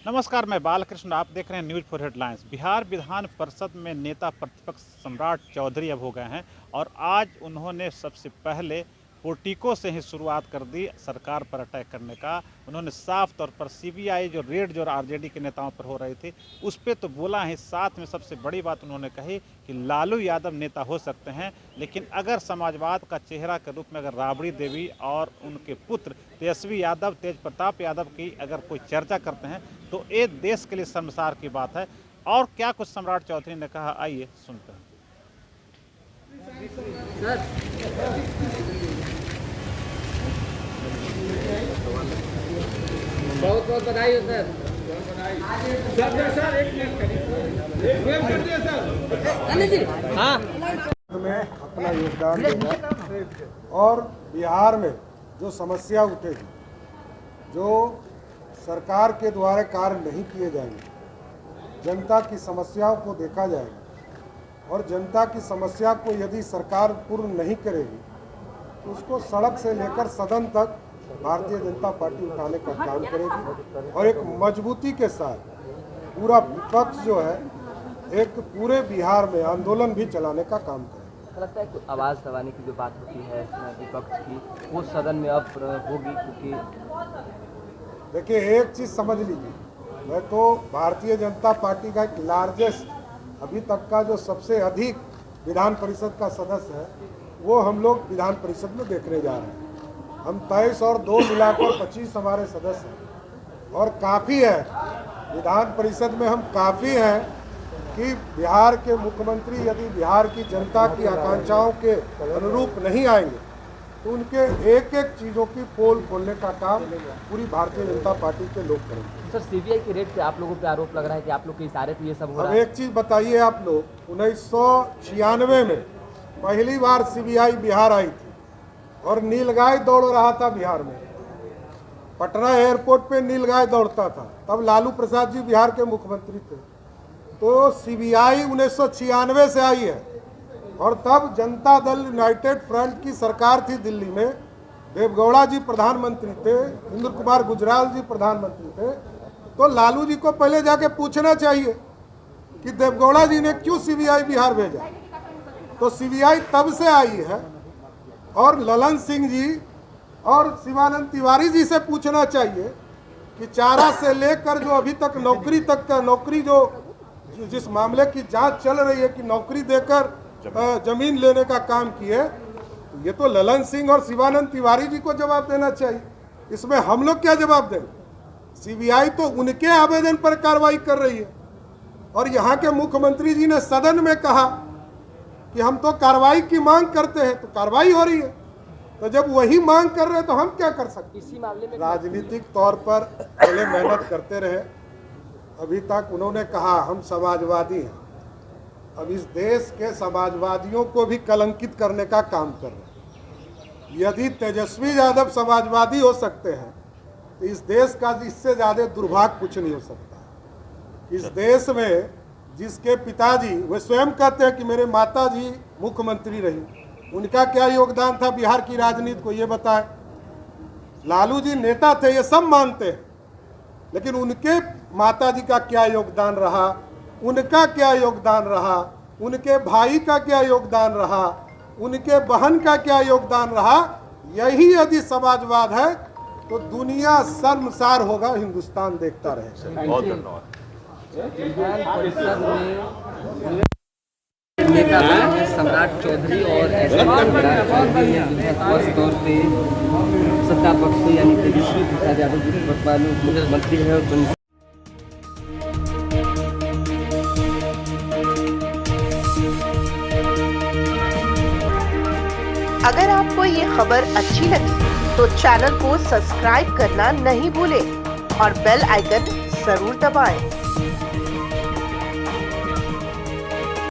नमस्कार, मैं बालकृष्ण। आप देख रहे हैं news for headlines. Bihar Vidhan Parishad में नेता प्रतिपक्ष सम्राट चौधरी अब हो गए हैं और आज उन्होंने सबसे पहले पोर्टिको से ही शुरुआत कर दी सरकार पर अटैक करने का। उन्होंने साफ तौर पर सीबीआई जो रेड जो आरजेडी के नेताओं पर हो रही थी उस पर तो बोला है। साथ में सबसे बड़ी बात उन्होंने कही कि लालू यादव नेता हो सकते हैं, लेकिन अगर समाजवाद का चेहरा के रूप में अगर राबड़ी देवी और उनके पुत्र तेजस्वी यादव, तेज प्रताप यादव की अगर कोई चर्चा करते हैं तो ये देश के लिए शर्मसार की बात है। और क्या कुछ सम्राट चौधरी ने कहा, आइए सुनते हैं। बहुत बहुत बधाई हो सर। हाँ, में अपना योगदान देगा और बिहार में जो समस्या उठेगी, जो सरकार के द्वारा कार्य नहीं किए जाएंगे, जनता की समस्याओं को देखा जाएगा और जनता की समस्या को यदि सरकार पूर्ण नहीं करेगी तो उसको सड़क से लेकर सदन तक भारतीय जनता पार्टी उठाने का काम करेगी और एक मजबूती के साथ पूरा विपक्ष जो है एक पूरे बिहार में आंदोलन भी चलाने का काम करेगा। लगता है कि आवाज़ दबाने की जो बात होती है विपक्ष की, वो सदन में अब होगी, क्योंकि देखिए एक चीज़ समझ लीजिए, मैं तो भारतीय जनता पार्टी का एक लार्जेस्ट अभी तक का जो सबसे अधिक विधान परिषद का सदस्य है वो हम लोग विधान परिषद में देखने जा रहे हैं। हम 23 और 2 मिलाकर 25 हमारे सदस्य हैं और काफ़ी है विधान परिषद में। हम काफ़ी हैं कि बिहार के मुख्यमंत्री यदि बिहार की जनता की आकांक्षाओं के अनुरूप नहीं आएंगे तो उनके एक एक चीज़ों की पोल खोलने का काम पूरी भारतीय जनता पार्टी के लोग करेंगे। सर, सीबीआई की रेड पे आप लोगों पे आरोप लग रहा है कि आप लोग के इशारे पे ये सब हो रहा अब है। एक चीज़ बताइए आप लोग, 1996 में पहली बार सीबीआई बिहार आई थी और नीलगाय दौड़ रहा था बिहार में। पटना एयरपोर्ट पे नीलगाय दौड़ता था, तब लालू प्रसाद जी बिहार के मुख्यमंत्री थे। तो सीबीआई 1996 से आई है और तब जनता दल यूनाइटेड फ्रंट की सरकार थी दिल्ली में। देवगौड़ा जी प्रधानमंत्री थे, इंद्र कुमार गुजराल जी प्रधानमंत्री थे। तो लालू जी को पहले जाके पूछना चाहिए कि देवगौड़ा जी ने क्यों सीबीआई बिहार भेजा। तो सीबीआई तब से आई है और ललन सिंह जी और शिवानंद तिवारी जी से पूछना चाहिए कि चारा से लेकर जो अभी तक नौकरी तक का नौकरी जो जिस मामले की जांच चल रही है कि नौकरी देकर जमीन लेने का काम किए, ये तो ललन सिंह और शिवानंद तिवारी जी को जवाब देना चाहिए। इसमें हम लोग क्या जवाब दें? सीबीआई तो उनके आवेदन पर कार्रवाई कर रही है और यहाँ के मुख्यमंत्री जी ने सदन में कहा कि हम तो कार्रवाई की मांग करते हैं, तो कार्रवाई हो रही है। तो जब वही मांग कर रहे हैं तो हम क्या कर सकते? इसी मामले में राजनीतिक तौर पर पहले मेहनत करते रहे, अभी तक उन्होंने कहा हम समाजवादी हैं। अब इस देश के समाजवादियों को भी कलंकित करने का काम कर रहे हैं। यदि तेजस्वी यादव समाजवादी हो सकते हैं तो इस देश का इससे ज़्यादा दुर्भाग्य कुछ नहीं हो सकता। इस देश में जिसके पिताजी वे स्वयं कहते हैं कि मेरे माता जी मुख्यमंत्री रही, उनका क्या योगदान था बिहार की राजनीति को, ये बताएं। लालू जी नेता थे, ये सब मानते हैं, लेकिन उनके माता जी का क्या योगदान रहा, उनका क्या योगदान रहा, उनके भाई का क्या योगदान रहा, उनके बहन का क्या योगदान रहा, यही यदि समाजवाद है तो दुनिया शर्मसार होगा, हिंदुस्तान देखता रहे। बहुत धन्यवाद। विधान परिषद में नेता बने हैं सम्राट चौधरी और ऐसे खास तौर पे सत्ता पक्ष से यानी तेजस्वी प्रसाद यादव जी वर्तमान मुख्यमंत्री है और अगर आपको ये खबर अच्छी लगी तो चैनल को सब्सक्राइब करना नहीं भूलें और बेल आइकन जरूर दबाएं।